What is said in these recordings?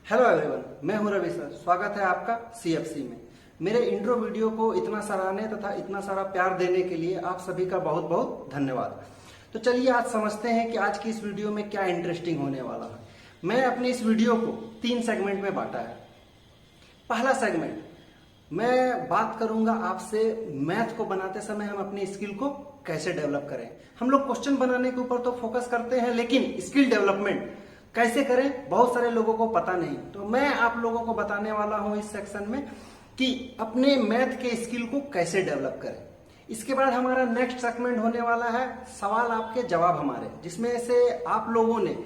Hello everyone, मैं हूं Ravi sir. स्वागत है आपका सीएफसी में। मेरे इंट्रो वीडियो को इतना सराहने तथा इतना सारा प्यार देने के लिए आप सभी का बहुत बहुत धन्यवाद। तो चलिए आज समझते हैं कि आज की इस वीडियो में क्या इंटरेस्टिंग होने वाला है। मैं अपने इस वीडियो को 3 सेगमेंट में बांटा है। पहला सेगमेंट मैं बात करूंगा आपसे मैथ को बनाते समय हम अपनी स्किल को कैसे डेवलप करें। हम लोग क्वेश्चन बनाने के ऊपर तो फोकस करते हैं, लेकिन स्किल डेवलपमेंट कैसे करें बहुत सारे लोगों को पता नहीं। तो मैं आप लोगों को बताने वाला हूं इस सेक्शन में कि अपने मैथ के स्किल को कैसे डेवलप करें। इसके बाद हमारा नेक्स्ट सेगमेंट होने वाला है सवाल आपके जवाब हमारे, जिसमें से आप लोगों ने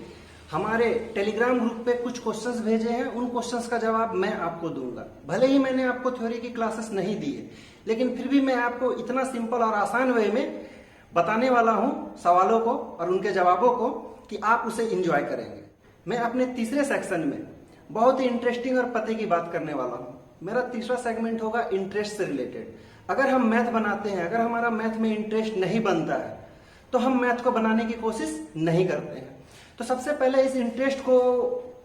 हमारे टेलीग्राम ग्रुप पे कुछ क्वेश्चंस भेजे हैं। उन क्वेश्चंस का जवाब मैं आपको दूंगा। भले ही मैंने आपको थ्योरी की क्लासेस नहीं दी है, लेकिन फिर भी मैं आपको इतना सिंपल और आसान वे में बताने वाला हूं सवालों को और उनके जवाबों को कि आप उसे एंजॉय करेंगे। मैं अपने तीसरे सेक्शन में बहुत ही इंटरेस्टिंग और पते की बात करने वाला हूं। मेरा तीसरा सेगमेंट होगा इंटरेस्ट से रिलेटेड। अगर हम मैथ बनाते हैं, अगर हमारा मैथ में इंटरेस्ट नहीं बनता है, तो हम मैथ को बनाने की कोशिश नहीं करते हैं। तो सबसे पहले इस इंटरेस्ट को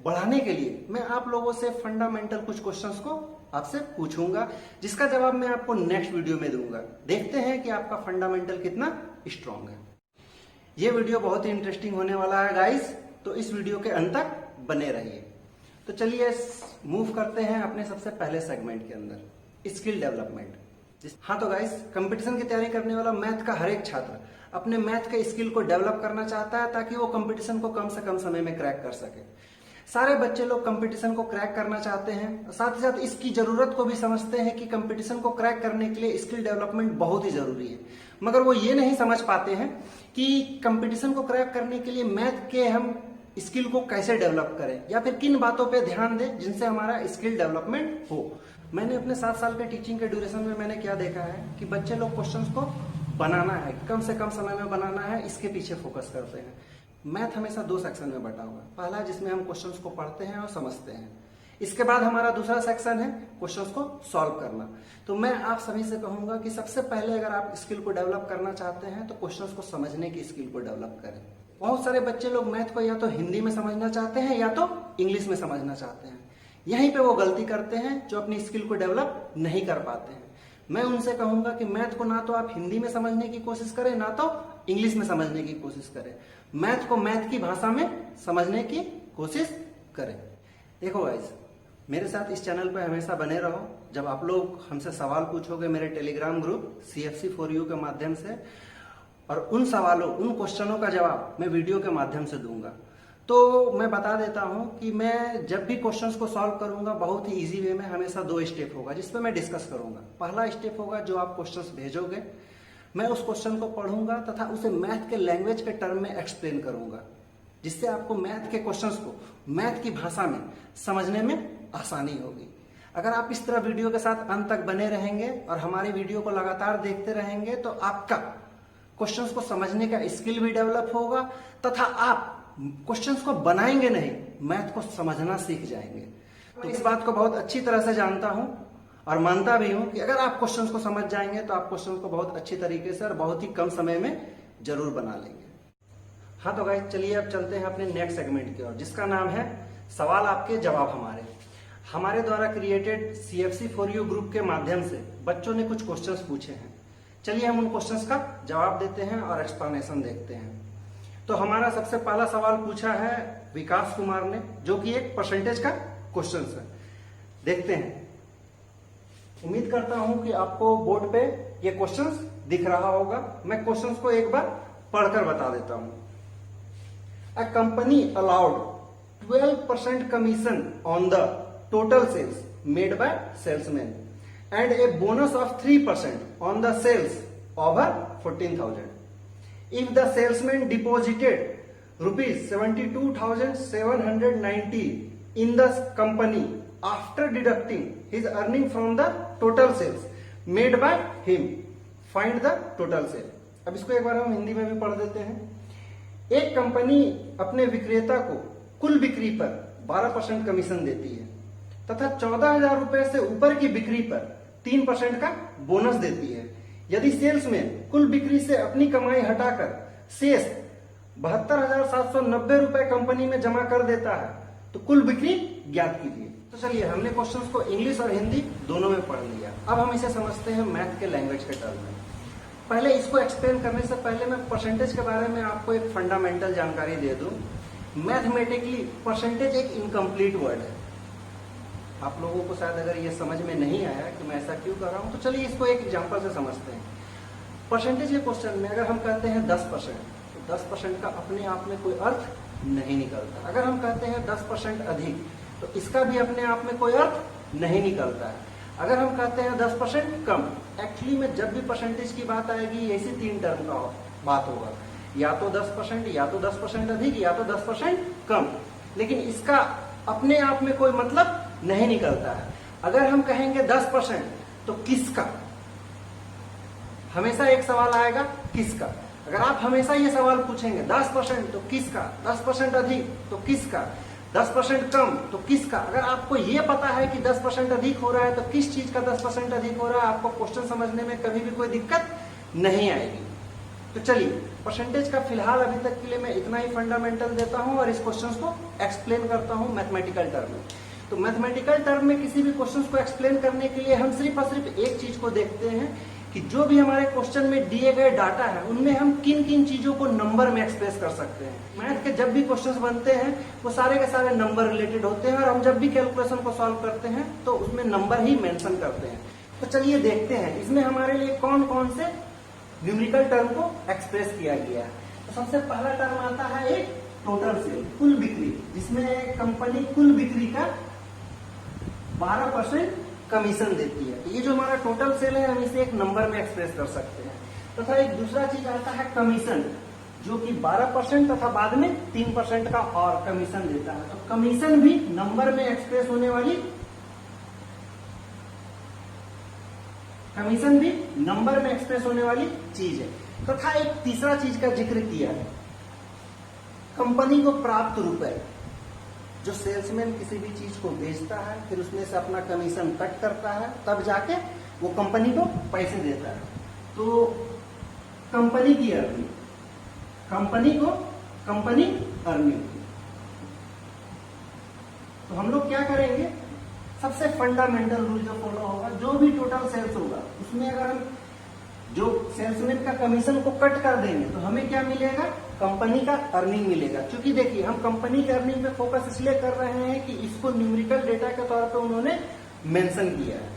बढ़ाने के लिए मैं आप लोगों से फंडामेंटल कुछ क्वेश्चंस को आपसे पूछूंगा, जिसका जवाब मैं आपको नेक्स्ट वीडियो में दूंगा। देखते हैं कि आपका फंडामेंटल कितना स्ट्रांग है। ये वीडियो बहुत ही इंटरेस्टिंग होने वाला है गाइस, तो इस वीडियो के अंत तक बने रहिए। तो चलिए मूव करते हैं अपने सबसे पहले सेगमेंट के अंदर, स्किल डेवलपमेंट। हाँ तो गाइस, कंपटीशन की तैयारी करने वाला मैथ का हर एक छात्र अपने मैथ के स्किल को डेवलप करना चाहता है, ताकि वो कंपटीशन को कम से कम समय में क्रैक कर सके। सारे बच्चे लोग कंपटीशन को क्रैक करना चाहते हैं, साथ ही साथ इसकी जरूरत को भी समझते हैं कि कंपटीशन को क्रैक करने के लिए स्किल डेवलपमेंट बहुत ही जरूरी है। मगर वो ये नहीं समझ पाते हैं कि कंपटीशन को क्रैक करने के लिए मैथ के हम स्किल को कैसे डेवलप करें, या फिर किन बातों पे ध्यान दें जिनसे हमारा स्किल डेवलपमेंट हो। मैंने अपने 7 साल के टीचिंग के ड्यूरेशन में मैंने क्या देखा है कि बच्चे लोग क्वेश्चंस को बनाना है, कम से कम समय में बनाना है, इसके पीछे फोकस करते हैं। मैथ हमेशा 2 सेक्शन में बटा हुआ है। पहला जिसमें हम क्वेश्चंस को पढ़ते हैं और समझते हैं, इसके बाद हमारा दूसरा सेक्शन है क्वेश्चंस को सॉल्व करना। तो मैं आप सभी से कहूंगा कि सबसे पहले अगर आप स्किल को डेवलप करना चाहते हैं तो क्वेश्चंस को समझने की स्किल को डेवलप करें। बहुत सारे बच्चे लोग मैथ को या तो हिंदी में समझना चाहते हैं या तो इंग्लिश में समझना चाहते हैं। यहीं पे वो गलती करते हैं जो अपनी स्किल को डेवलप नहीं कर पाते हैं। मैं उनसे कहूंगा कि मैथ को ना तो आप हिंदी में समझने की कोशिश करें, ना तो इंग्लिश में समझने की कोशिश करें। मैथ को मैथ की भाषा में समझने की कोशिश करें। देखो गाइस, मेरे साथ इस चैनल पे हमेशा बने रहो। जब आप लोग हमसे सवाल पूछोगे मेरे Telegram group CFC for You के माध्यम से, और उन सवालों, उन क्वेश्चनों का जवाब मैं वीडियो के माध्यम से दूंगा। तो मैं बता देता हूं कि मैं जब भी क्वेश्चंस को सॉल्व करूंगा बहुत ही इजी वे में, हमेशा 2 स्टेप होगा जिसपे मैं डिस्कस करूंगा। पहला स्टेप होगा जो आप क्वेश्चंस भेजोगे, मैं उस क्वेश्चन को पढ़ूंगा तथा उसे मैथ के लैंग्वेज के टर्म में एक्सप्लेन करूंगा, जिससे आपको मैथ के क्वेश्चंस को मैथ की भाषा में समझने में आसानी होगी। अगर आप इस तरह वीडियो के साथ अंत तक बने रहेंगे और हमारी वीडियो को लगातार देखते रहेंगे, तो आपका क्वेश्चंस को समझने का स्किल भी डेवलप होगा तथा आप क्वेश्चंस को बनाएंगे नहीं, मैथ को समझना सीख जाएंगे। तो इस बात को बहुत अच्छी तरह से जानता हूं और मानता भी हूं कि अगर आप क्वेश्चंस को समझ जाएंगे तो आप क्वेश्चंस को बहुत अच्छी तरीके से और बहुत ही कम समय में जरूर बना लेंगे। हाँ तो गाइस, चलिए अब चलते हैं अपने नेक्स्ट सेगमेंट की ओर, जिसका नाम है सवाल आपके जवाब हमारे। हमारे द्वारा created CFC for You group के माध्यम से बच्चों ने कुछ क्वेश्चंस पूछे हैं। चलिए हम उन क्वेश्चंस का जवाब देते हैं और एक्सप्लेनेशन देखते हैं। तो हमारा सबसे पहला सवाल पूछा है विकास कुमार ने, जो कि एक परसेंटेज का क्वेश्चन है। देखते हैं। उम्मीद करता हूं कि आपको बोर्ड पे ये क्वेश्चंस दिख रहा होगा। मैं क्वेश्चंस को एक बार पढ़कर बता देता हूं। A company allowed 12% commission on the total sales made by salesman and a bonus of 3% on the sales over 14,000. If the salesman deposited rupees 72,790 in the company after deducting his earning from the total sales made by him, find the total sale. अब इसको एक बार हम हिंदी में भी पढ़ देते हैं। एक कंपनी अपने विक्रेता को कुल बिक्री पर 12% कमीशन देती है तथा 14,000 रुपए से ऊपर की बिक्री पर 3% का बोनस देती है। यदि सेल्स में कुल बिक्री से अपनी कमाई हटाकर शेष 72,790 रुपए कंपनी में जमा कर देता है, तो कुल बिक्री ज्ञात कीजिए। तो चलिए, हमने क्वेश्चंस को इंग्लिश और हिंदी दोनों में पढ़ लिया। अब हम इसे समझते हैं मैथ के लैंग्वेज के टर्म में। पहले इसको एक्सप्लेन करने से पहले मैं परसेंटेज के बारे में आपको एक फंडामेंटल जानकारी दे दूं। मैथमेटिकली परसेंटेज एक इनकम्प्लीट वर्ड है। आप लोगों को शायद अगर ये समझ में नहीं आया कि मैं ऐसा क्यों कर रहा हूं, तो चलिए इसको एक एग्जांपल से समझते हैं। परसेंटेज के क्वेश्चन में अगर हम कहते हैं 10%, तो 10% का अपने आप में कोई अर्थ नहीं निकलता। अगर हम कहते हैं 10% अधिक, तो इसका भी अपने आप में कोई अर्थ नहीं निकलता है। अगर हम कहते हैं 10% कम, एक्चुअली में जब भी परसेंटेज की बात आएगी ऐसी 3 टर्म का बात होगा, या तो 10%, या तो 10% अधिक, या तो 10% कम। लेकिन इसका अपने आप में कोई मतलब नहीं निकलता है। अगर हम कहेंगे 10%, तो किसका, हमेशा एक सवाल आएगा किसका। अगर आप हमेशा ये सवाल पूछेंगे 10% तो किसका, 10% अधिक तो किसका, 10% कम तो किसका, अगर आपको ये पता है कि 10% अधिक हो रहा है तो किस चीज का 10% अधिक हो रहा है, आपको क्वेश्चन समझने में कभी भी कोई दिक्कत नहीं आएगी। तो चलिए, परसेंटेज का फिलहाल अभी तक के लिए मैं इतना ही फंडामेंटल देता हूं और इस क्वेश्चन को एक्सप्लेन करता हूं मैथमेटिकल टर्म में। तो मैथमेटिकल टर्म में किसी भी क्वेश्चन को एक्सप्लेन करने के लिए हम सिर्फ और सिर्फ एक चीज को देखते हैं कि जो भी हमारे क्वेश्चन में दिए गए डाटा है उनमें हम किन किन चीजों को नंबर में एक्सप्रेस कर सकते हैं। मैथ के जब भी क्वेश्चंस बनते हैं वो सारे के सारे नंबर रिलेटेड होते हैं, और हम जब भी कैलकुलेशन को सॉल्व करते हैं तो उसमें नंबर ही मेंशन करते हैं। तो चलिए देखते हैं इसमें हमारे लिए कौन कौन से न्यूमेरिकल टर्म को एक्सप्रेस किया गया है। तो सबसे पहला टर्म आता है एक टोटल सेल, कुल बिक्री, जिसमें कंपनी कुल बिक्री का 12% कमीशन देती है। तो ये जो हमारा टोटल सेल है हम इसे एक नंबर में एक्सप्रेस कर सकते हैं। तथा एक दूसरा चीज आता है कमीशन, जो कि 12% तथा बाद में 3% का और कमीशन देता है। तो कमीशन भी नंबर में एक्सप्रेस होने वाली, कमीशन भी नंबर में एक्सप्रेस होने वाली चीज है। तथा एक तीसरा चीज का जिक्र किया है, कंपनी को प्राप्त रुपए। जो सेल्समैन किसी भी चीज को बेचता है फिर उसमें से अपना कमीशन कट करता है, तब जाके वो कंपनी को पैसे देता है। तो कंपनी की अर्निंग, कंपनी अर्निंग। तो हम लोग क्या करेंगे, सबसे फंडामेंटल रूल जो फॉलो होगा, जो भी टोटल सेल्स होगा उसमें अगर हम जो सेल्समैन का कमीशन को कट कर देंगे तो हमें क्या मिलेगा, कंपनी का अर्निंग मिलेगा। क्योंकि देखिए हम कंपनी के अर्निंग पे फोकस इसलिए कर रहे हैं कि इसको न्यूमेरिकल डेटा के तौर पे उन्होंने मेंशन किया है।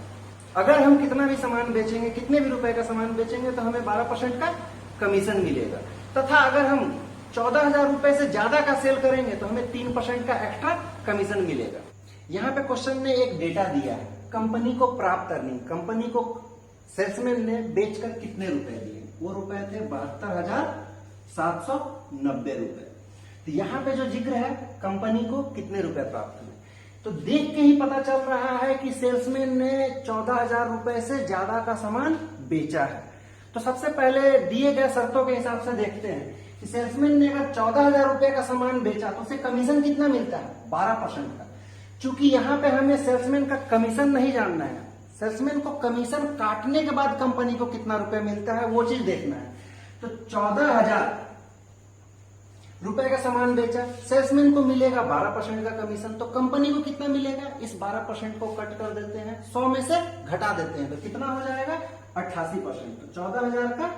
अगर हम कितना भी सामान बेचेंगे, कितने भी रुपए का सामान बेचेंगे तो हमें 12% का कमीशन मिलेगा। तथा अगर हम 14,000 रुपए से ज्यादा का सेल करेंगे तो हमें 3% का एक्स्ट्रा कमीशन मिलेगा। यहाँ पे क्वेश्चन ने एक डेटा दिया है, कंपनी को प्राप्त अर्निंग, कंपनी को सेल्समैन ने बेचकर कितने रुपए दिए, वो रुपए थे 72,790 रुपए। तो यहाँ पे जो जिक्र है कंपनी को कितने रुपए प्राप्त हुए, तो देख के ही पता चल रहा है कि सेल्समैन ने 14,000 रुपए से ज्यादा का सामान बेचा है। तो सबसे पहले दिए गए शर्तों के हिसाब से देखते हैं कि सेल्समैन ने अगर 14,000 रुपए का सामान बेचा तो उसे कमीशन कितना मिलता है, 12% का। चूंकि यहाँ पे हमें सेल्समैन का कमीशन नहीं जानना है, सेल्समैन को कमीशन काटने के बाद कंपनी को कितना रुपए मिलता है वो चीज देखना है। तो 14,000 रुपए का सामान बेचा, सेल्समैन को मिलेगा 12% का कमीशन, तो कंपनी को कितना मिलेगा, इस 12% को कट कर देते हैं, 100 में से घटा देते हैं तो कितना हो जाएगा 88%। तो 14,000 का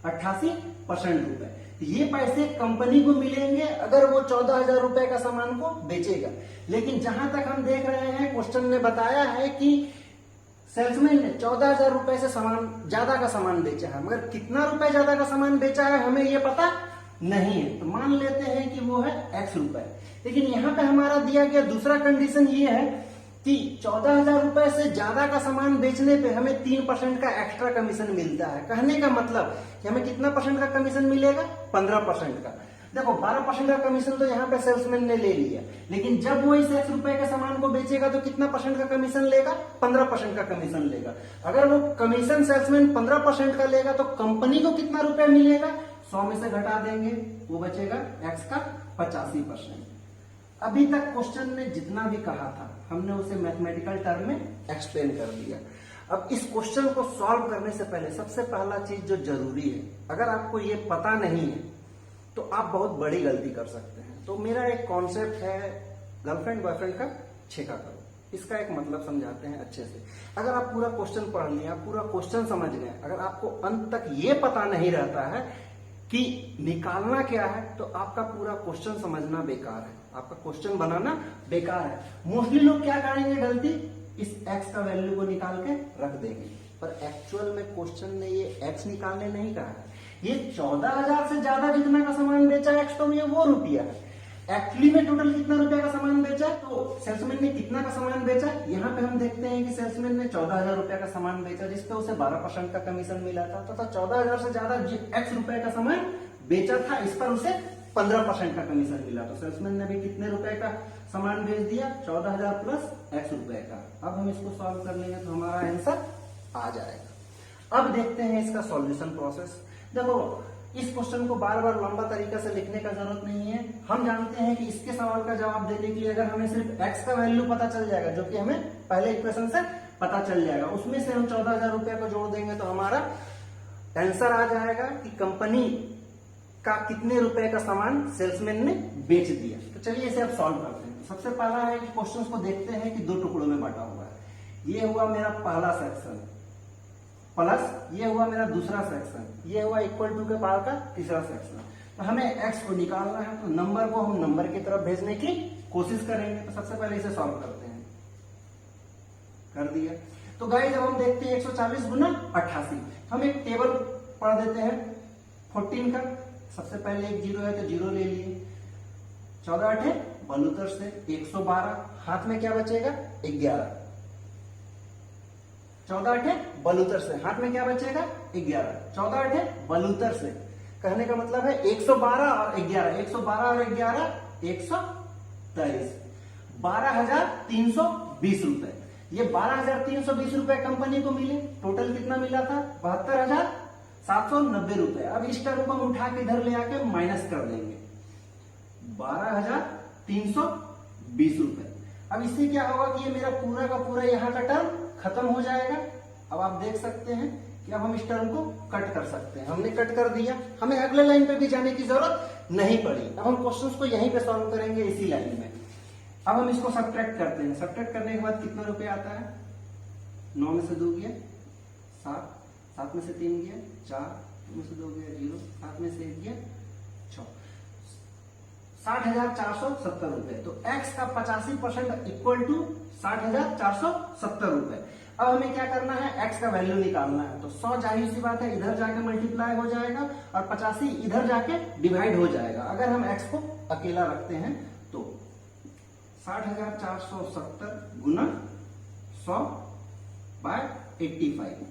88% रुपए, ये पैसे कंपनी को मिलेंगे अगर वो 14,000 रुपए का सामान को बेचेगा। लेकिन जहां तक हम देख रहे हैं क्वेश्चन ने बताया है कि सेल्समैन ने 14,000 रुपए से सामान ज्यादा का सामान बेचा है, मगर कितना रुपए ज्यादा का सामान बेचा है हमें ये पता नहीं है। तो मान लेते हैं कि वो है x रुपए। लेकिन यहाँ पे हमारा दिया गया दूसरा कंडीशन ये है कि 14,000 रुपए से ज्यादा का सामान बेचने पे हमें 3% का एक्स्ट्रा कमीशन मिलता है। कहने का मतलब कि हमें कितना परसेंट का कमीशन मिलेगा, 15% का। देखो 12% का कमीशन तो यहाँ पे सेल्समैन ने ले लिया, लेकिन जब वो इस x रुपए के सामान को बेचेगा तो कितना परसेंट का कमीशन लेगा, 15% का कमीशन लेगा। अगर वो कमीशन सेल्समैन 15% का लेगा तो कंपनी को कितना रुपए मिलेगा, 100 में से घटा देंगे वो बचेगा x का 85%। अभी तक क्वेश्चन ने जितना भी कहा था हमने उसे मैथमेटिकल टर्म में एक्सप्लेन कर दिया। अब इस क्वेश्चन को सॉल्व करने से पहले सबसे पहला चीज जो जरूरी है, अगर आपको ये पता नहीं है तो आप बहुत बड़ी गलती कर सकते हैं। तो मेरा एक कॉन्सेप्ट है गर्लफ्रेंड बॉयफ्रेंड का छेका करो। इसका एक मतलब समझाते हैं अच्छे से। अगर आप पूरा क्वेश्चन पढ़ लिया, पूरा क्वेश्चन समझ गए, अगर आपको अंत तक ये पता नहीं रहता है कि निकालना क्या है, तो आपका पूरा क्वेश्चन समझना बेकार है, आपका क्वेश्चन बनाना बेकार है। मोस्टली लोग क्या करेंगे गलती, इस x का वैल्यू को निकाल के रख देंगे, पर एक्चुअल में क्वेश्चन ने ये x निकालने नहीं कहा है। ये 14,000 से ज्यादा जितना का सामान बेचा x, तो ये वो रुपया है। एक्चुअली में टोटल कितना रुपया का सामान बेचा, तो सेल्समैन ने कितना का सामान बेचा, यहाँ पे हम देखते हैं कि सेल्समैन ने 14,000 रुपया का सामान बेचा, जिसपे उसे 12% का कमीशन मिला था, तथा 14,000 से ज्यादा x रुपए का सामान बेचा था, इस पर उसे 15% का कमीशन मिला। तो सेल्समैन ने भी कितने रुपए का सामान बेच दिया, 14,000 प्लस x रुपए का। अब हम इसको सॉल्व कर लेंगे तो हमारा आंसर आ जाएगा। अब देखते हैं इसका सॉल्यूशन प्रोसेस। देखो, इस क्वेश्चन को बार बार लंबा तरीका से लिखने का जरूरत नहीं है। हम जानते हैं कि इसके सवाल का जवाब देने के लिए अगर हमें सिर्फ x का वैल्यू पता चल जाएगा, जो कि हमें पहले इक्वेशन से पता चल जाएगा, उसमें से हम 14,000 रुपया को जोड़ देंगे तो हमारा आंसर आ जाएगा कि कंपनी का कितने रुपए का सामान सेल्समैन ने बेच दिया। तो चलिए इसे अब सॉल्व करते हैं। सबसे पहला है कि क्वेश्चन को देखते हैं कि 2 टुकड़ों में बांटा हुआ है। ये हुआ मेरा पहला सेक्शन, प्लस ये हुआ मेरा दूसरा सेक्शन, ये हुआ इक्वल टू के पार का तीसरा सेक्शन। तो हमें x को निकालना है, तो नंबर को हम नंबर की तरफ भेजने की कोशिश करेंगे। तो सबसे पहले इसे सॉल्व करते हैं। कर दिया। तो गाइस अब हम देखते हैं 140 गुना 88। हम एक टेबल पढ़ देते हैं 14 का। सबसे पहले एक 0 है तो 0 ले लिए, 14 8 72 से 112, हाथ में क्या बचेगा 11, 14 8 72 से हाथ में क्या बचेगा 11, 14 8 72 से, कहने का मतलब है 112 और 11, 112 और 11 123, 12,320 रुपए। ये 12,320 रुपए कंपनी को मिले। टोटल कितना मिला था 72,790 रुपए। अब इस टर्म को हम उठा के इधर ले आके माइनस कर देंगे, 12,320 रुपए। अब इससे क्या होगा कि ये मेरा पूरा का पूरा यहाँ का टर्म खत्म हो जाएगा। अब आप देख सकते हैं कि अब हम इस टर्म को कट कर सकते हैं। हमने कट कर दिया, हमें अगले लाइन पे भी जाने की जरूरत नहीं पड़ी। अब हम क्वेश्चंस को यहीं पे सॉल्व करेंगे इसी लाइन में। अब हम इसको सब्ट्रैक्ट करते हैं। सब्ट्रैक्ट करने के बाद कितना रुपया आता है, 9 में से 2 गया 7, 7 में से 3 गया 4, 2 में से 2 गया 0, 7 में से 1 गया 6, 60,470 रुपए। तो x का 85% इक्वल टू 60,470 रुपए। अब हमें क्या करना है, x का वैल्यू निकालना है। तो 100 जाहिर सी बात है इधर जाके मल्टीप्लाई हो जाएगा और 85 इधर जाके डिवाइड हो जाएगा। अगर हम x को अकेला रखते हैं तो 60,470 गुना 100/85।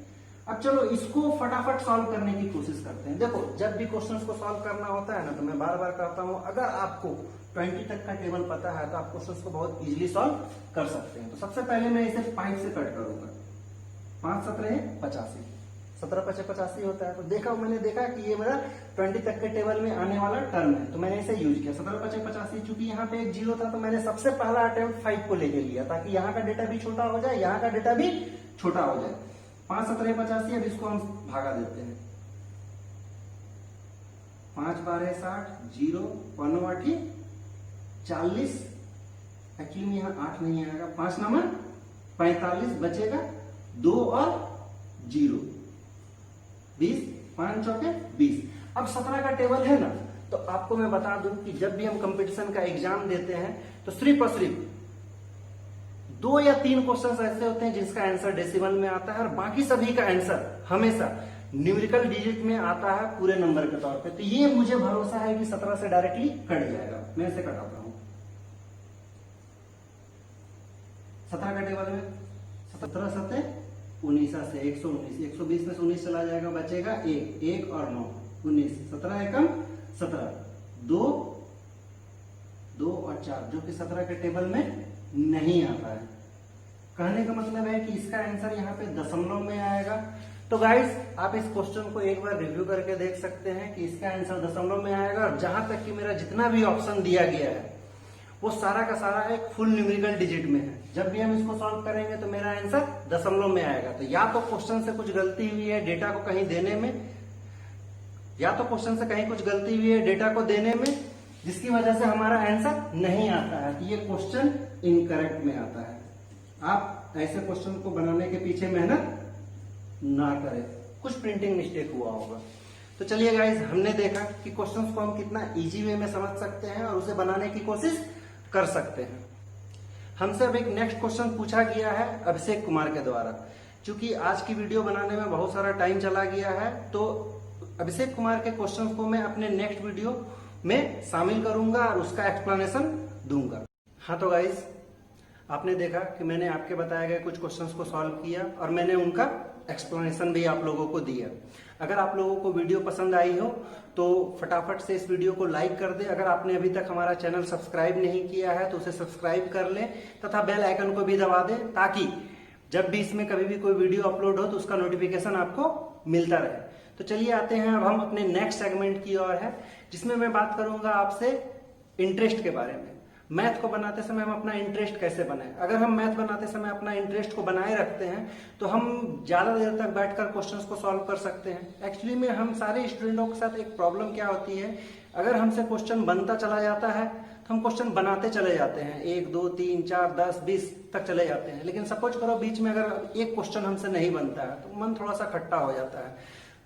अब चलो इसको फटाफट सॉल्व करने की कोशिश करते हैं। देखो, जब भी क्वेश्चंस को सॉल्व करना होता है ना, तो मैं बार बार कहता हूं, अगर आपको 20 तक का टेबल पता है तो आप क्वेश्चंस को बहुत इजीली सॉल्व कर सकते हैं। तो सबसे पहले मैं इसे 5 से कट करूंगा। 5 17 85, 17 5 85 होता है। तो मैंने देखा कि ये मेरा 20 तक के टेबल में आने वाला टर्म है, तो मैंने इसे यूज किया। 17 5 85, चूंकि यहाँ पे एक 0 था तो मैंने सबसे पहला अटेम्प्ट 5 को लेके लिया, ताकि यहाँ का डेटा भी छोटा हो जाए, यहाँ का डेटा भी छोटा हो जाए। 5 17 85। अब इसको हम भागा देते हैं। 5 12 60, 0 1 8 40, एक्चुअली में यहाँ 8 नहीं आएगा, 5 9 45, बचेगा 2 और 0, 20, 5 चौके 20। अब 17 का टेबल है ना, तो आपको मैं बता दूं कि जब भी हम कंपटीशन का एग्जाम देते हैं तो सिर्फ और सिर्फ 2 या 3 क्वेश्चन ऐसे होते हैं जिसका आंसर डेसिमल में आता है, और बाकी सभी का आंसर हमेशा न्यूमेरिकल डिजिट में आता है पूरे नंबर के तौर पे। तो ये मुझे भरोसा है कि 17 से डायरेक्टली कट जाएगा। मैं इसे कटाता हूं। 17 का टेबल में 17 7 19 से 119, 120 में से 19 चला जाएगा, बचेगा 1 और 9 19, 17 एकम 17, 2 और 4, जो कि 17 के टेबल में नहीं आता है। कहने का मतलब है कि इसका आंसर यहाँ पे दशमलव में आएगा। तो गाइस, आप इस क्वेश्चन को एक बार रिव्यू करके देख सकते हैं कि इसका आंसर दशमलव में आएगा। और जहां तक कि मेरा जितना भी ऑप्शन दिया गया है वो सारा का सारा एक फुल न्यूमेरिकल डिजिट में है। जब भी हम इसको सॉल्व करेंगे तो मेरा आंसर दशमलव में आएगा। तो या तो क्वेश्चन से कुछ गलती हुई है डेटा को कहीं देने में, या तो क्वेश्चन से कहीं कुछ गलती हुई है डेटा को देने में, जिसकी वजह से हमारा आंसर नहीं आता है, तो ये क्वेश्चन इनकरेक्ट में आता है। आप ऐसे क्वेश्चन को बनाने के पीछे मेहनत ना करें, कुछ प्रिंटिंग मिस्टेक हुआ होगा। तो चलिए गाइज, हमने देखा कि क्वेश्चंस को हम कितना इजी वे में समझ सकते हैं और उसे बनाने की कोशिश कर सकते हैं। हमसे अब एक नेक्स्ट क्वेश्चन पूछा गया है अभिषेक कुमार के द्वारा। क्योंकि आज की वीडियो बनाने में बहुत सारा टाइम चला गया है, तो अभिषेक कुमार के क्वेश्चंस को मैं अपने नेक्स्ट वीडियो में शामिल करूंगा और उसका एक्सप्लेनेशन दूंगा। हाँ तो गाइज, आपने देखा कि मैंने आपके बताए गए कुछ क्वेश्चंस को सॉल्व किया और मैंने उनका एक्सप्लेनेशन भी आप लोगों को दिया। अगर आप लोगों को वीडियो पसंद आई हो तो फटाफट से इस वीडियो को लाइक कर दे। अगर आपने अभी तक हमारा चैनल सब्सक्राइब नहीं किया है तो उसे सब्सक्राइब कर ले तथा बेल आइकन को भी दबा दे, ताकि जब भी इसमें कभी भी कोई वीडियो अपलोड हो तो उसका नोटिफिकेशन आपको मिलता रहे। तो चलिए आते हैं अब हम अपने नेक्स्ट सेगमेंट की ओर है, जिसमें मैं बात करूंगा आपसे इंटरेस्ट के बारे में। मैथ को बनाते समय हम अपना इंटरेस्ट कैसे बनाएं। अगर हम मैथ बनाते समय अपना इंटरेस्ट को बनाए रखते हैं तो हम ज्यादा देर तक बैठकर क्वेश्चंस को सॉल्व कर सकते हैं। एक्चुअली में हम सारे स्टूडेंटों के साथ एक प्रॉब्लम क्या होती है, अगर हमसे क्वेश्चन बनता चला जाता है तो हम क्वेश्चन बनाते चले जाते हैं, 1 2 3 4 10 20 तक चले जाते हैं। लेकिन सपोज करो बीच में अगर एक क्वेश्चन हमसे नहीं बनता है तो मन थोड़ा सा खट्टा हो जाता है।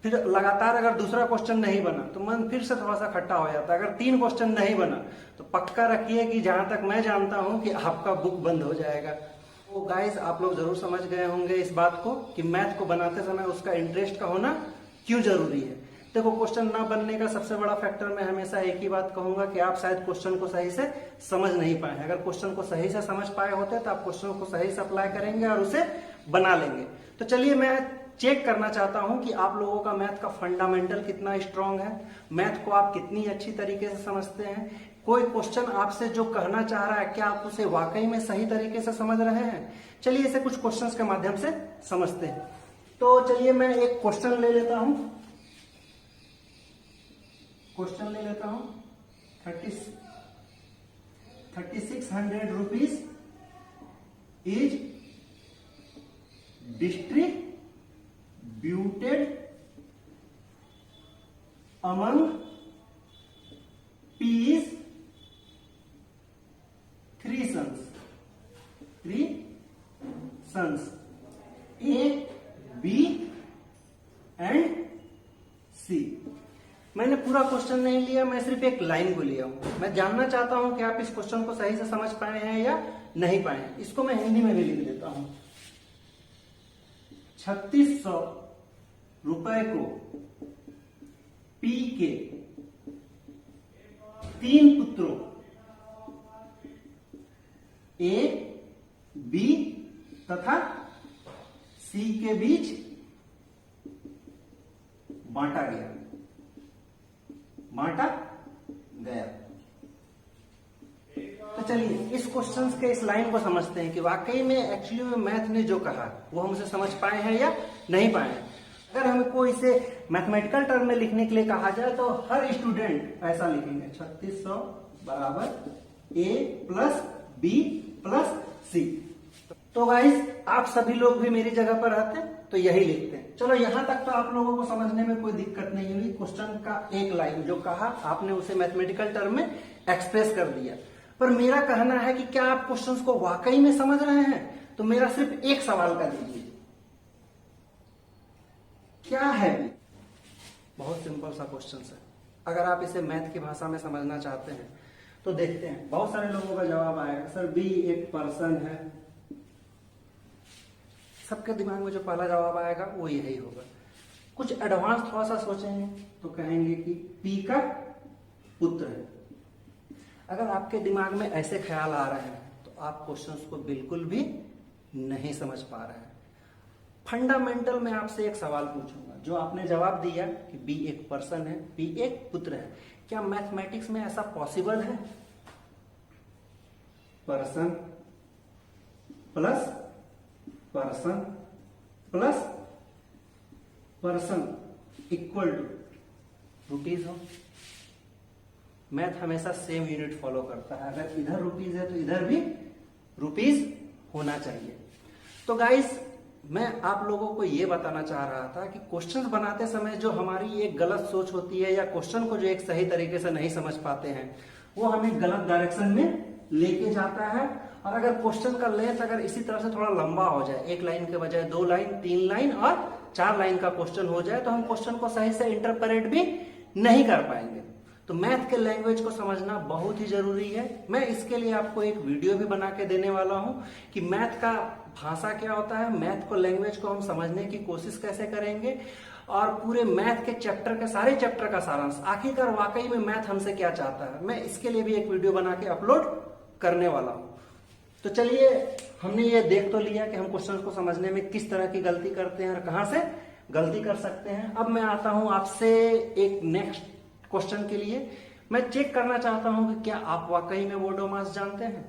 फिर लगातार अगर दूसरा क्वेश्चन नहीं बना तो मन फिर से थोड़ा सा खट्टा हो जाता है। अगर 3 क्वेश्चन नहीं बना तो पक्का रखिए कि जहां तक मैं जानता हूं कि आपका बुक बंद हो जाएगा। तो गाइस, आप लोग जरूर समझ गए होंगे इस बात को कि मैथ को बनाते समय उसका इंटरेस्ट का होना क्यों जरूरी है। देखो, क्वेश्चन ना बनने का सबसे बड़ा फैक्टर मैं हमेशा एक ही बात कहूंगा कि आप शायद क्वेश्चन को सही से समझ नहीं पाए। अगर क्वेश्चन को सही से समझ पाए होते तो आप क्वेश्चन को सही से अप्लाई करेंगे और उसे बना लेंगे। तो चलिए, मैं चेक करना चाहता हूं कि आप लोगों का मैथ का फंडामेंटल कितना स्ट्रांग है, मैथ को आप कितनी अच्छी तरीके से समझते हैं। कोई क्वेश्चन आपसे जो कहना चाह रहा है, क्या आप उसे वाकई में सही तरीके से समझ रहे हैं। चलिए इसे कुछ क्वेश्चंस के माध्यम से समझते हैं। तो चलिए मैं एक क्वेश्चन ले लेता हूं। 3600 rupees is distributed among P's three sons, A, B and C। मैंने पूरा क्वेश्चन नहीं लिया, मैं सिर्फ एक लाइन को लिया हूं। मैं जानना चाहता हूं कि आप इस क्वेश्चन को सही से समझ पाए हैं या नहीं पाए हैं। इसको मैं हिंदी में भी लिख देता हूं। 3600 रुपए को पी के 3 पुत्रों ए, बी तथा सी के बीच बांटा गया। तो चलिए इस क्वेश्चन के इस लाइन को समझते हैं कि वाकई में एक्चुअली में मैथ ने जो कहा वो हम उसे समझ पाए हैं या नहीं पाए हैं। अगर हमको इसे मैथमेटिकल टर्म में लिखने के लिए कहा जाए तो हर स्टूडेंट ऐसा लिखेंगे, 3600 बराबर ए प्लस बी प्लस सी। तो गाइस, आप सभी लोग भी मेरी जगह पर रहते तो यही लिखते हैं। चलो यहां तक तो आप लोगों को समझने में कोई दिक्कत नहीं हुई। क्वेश्चन का एक लाइन जो कहा आपने उसे मैथमेटिकल टर्म में एक्सप्रेस कर दिया। पर मेरा कहना है कि क्या आप क्वेश्चंस को वाकई में समझ रहे हैं। तो मेरा सिर्फ एक सवाल का दीजिए, क्या है बी। बहुत सिंपल सा क्वेश्चन है। अगर आप इसे मैथ की भाषा में समझना चाहते हैं तो देखते हैं। बहुत सारे लोगों का जवाब आएगा, सर बी एक पर्सन है। सबके दिमाग में जो पहला जवाब आएगा वो यही होगा। कुछ एडवांस थोड़ा सा सोचेंगे तो कहेंगे कि पी का पुत्र है। अगर आपके दिमाग में ऐसे ख्याल आ रहे हैं तो आप क्वेश्चंस को बिल्कुल भी नहीं समझ पा रहे हैं। फंडामेंटल में आपसे एक सवाल पूछूंगा, जो आपने जवाब दिया कि बी एक पर्सन है, बी एक पुत्र है, क्या मैथमेटिक्स में ऐसा पॉसिबल है? Person plus person plus person equal to rupees हो। मैथ हमेशा सेम यूनिट फॉलो करता है। अगर इधर रुपीज है तो इधर भी रुपीज होना चाहिए। तो गाइस, मैं आप लोगों को यह बताना चाह रहा था कि क्वेश्चंस बनाते समय जो हमारी एक गलत सोच होती है या क्वेश्चन को जो एक सही तरीके से नहीं समझ पाते हैं, वो हमें गलत डायरेक्शन में लेके जाता है। और अगर क्वेश्चन का लेंथ अगर इसी तरह से थोड़ा लंबा हो जाए, एक लाइन के बजाय 2 लाइन, 3 लाइन और 4 लाइन का क्वेश्चन हो जाए, तो हम क्वेश्चन को सही से इंटरप्रेट भी नहीं कर पाएंगे। तो मैथ के लैंग्वेज को समझना बहुत ही जरूरी है। मैं इसके लिए आपको एक वीडियो भी बना के देने वाला हूं कि मैथ का भाषा क्या होता है, मैथ को लैंग्वेज को हम समझने की कोशिश कैसे करेंगे, और पूरे मैथ के चैप्टर के सारे चैप्टर का सारांश, आखिरकार वाकई में मैथ हमसे क्या चाहता है, मैं इसके लिए भी एक वीडियो बना के अपलोड करने वाला हूं। तो चलिए, हमने ये देख तो लिया कि हम क्वेश्चन को समझने में किस तरह की गलती करते हैं और कहां से गलती कर सकते हैं। अब मैं आता हूं आपसे एक नेक्स्ट क्वेश्चन के लिए। मैं चेक करना चाहता हूं कि क्या आप वाकई में बोडोमास जानते हैं।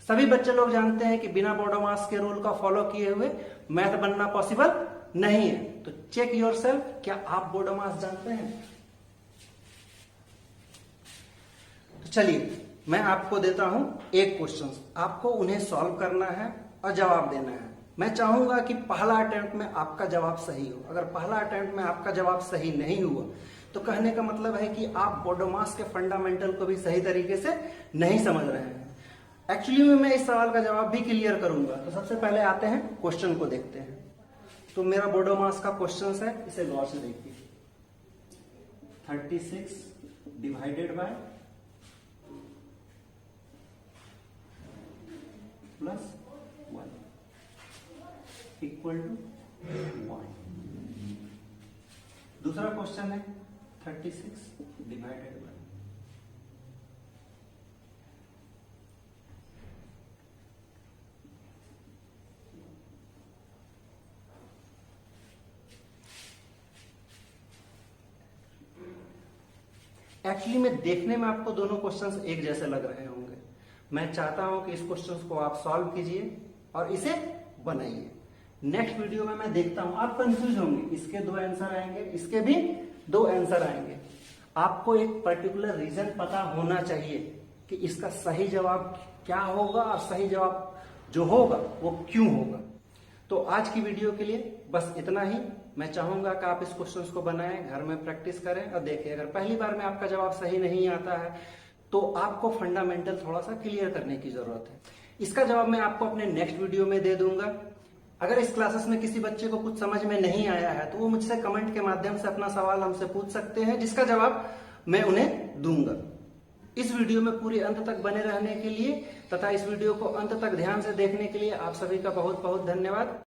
सभी बच्चे लोग जानते हैं कि बिना बोडोमास के रूल का फॉलो किए हुए मैथ बनना पॉसिबल नहीं है। तो चेक योरसेल्फ, क्या आप बोडोमास जानते हैं। तो चलिए, मैं आपको देता हूं एक क्वेश्चन, आपको उन्हें सॉल्व करना है और जवाब देना है। मैं चाहूंगा कि पहला अटेम्प्ट में आपका जवाब सही हो। अगर पहला अटेम्प्ट में आपका जवाब सही नहीं हुआ तो कहने का मतलब है कि आप बोडोमास के फंडामेंटल को भी सही तरीके से नहीं समझ रहे हैं। एक्चुअली में मैं इस सवाल का जवाब भी क्लियर करूंगा। तो सबसे पहले आते हैं क्वेश्चन को देखते हैं। तो मेरा बोडोमास का क्वेश्चन है, इसे गौर से देखिए। 36 divided by plus 1 equal to 1। दूसरा क्वेश्चन है 36 डिवाइडेड बाय एक्चुअली में देखने में आपको दोनों क्वेश्चंस एक जैसे लग रहे होंगे। मैं चाहता हूं कि इस क्वेश्चंस को आप सॉल्व कीजिए और इसे बनाइए। नेक्स्ट वीडियो में मैं देखता हूं, आप कंफ्यूज होंगे, इसके 2 आंसर आएंगे, इसके भी 2 आंसर आएंगे। आपको एक पर्टिकुलर रीजन पता होना चाहिए कि इसका सही जवाब क्या होगा और सही जवाब जो होगा वो क्यों होगा। तो आज की वीडियो के लिए बस इतना ही। मैं चाहूंगा कि आप इस क्वेश्चंस को बनाएं, घर में प्रैक्टिस करें और देखें। अगर पहली बार में आपका जवाब सही नहीं आता है तो आपको फंडामेंटल थोड़ा सा क्लियर करने की जरूरत है। इसका जवाब मैं आपको अपने नेक्स्ट वीडियो में दे दूंगा। अगर इस क्लासेस में किसी बच्चे को कुछ समझ में नहीं आया है तो वो मुझसे कमेंट के माध्यम से अपना सवाल हमसे पूछ सकते हैं, जिसका जवाब मैं उन्हें दूंगा। इस वीडियो में पूरे अंत तक बने रहने के लिए तथा इस वीडियो को अंत तक ध्यान से देखने के लिए आप सभी का बहुत बहुत धन्यवाद।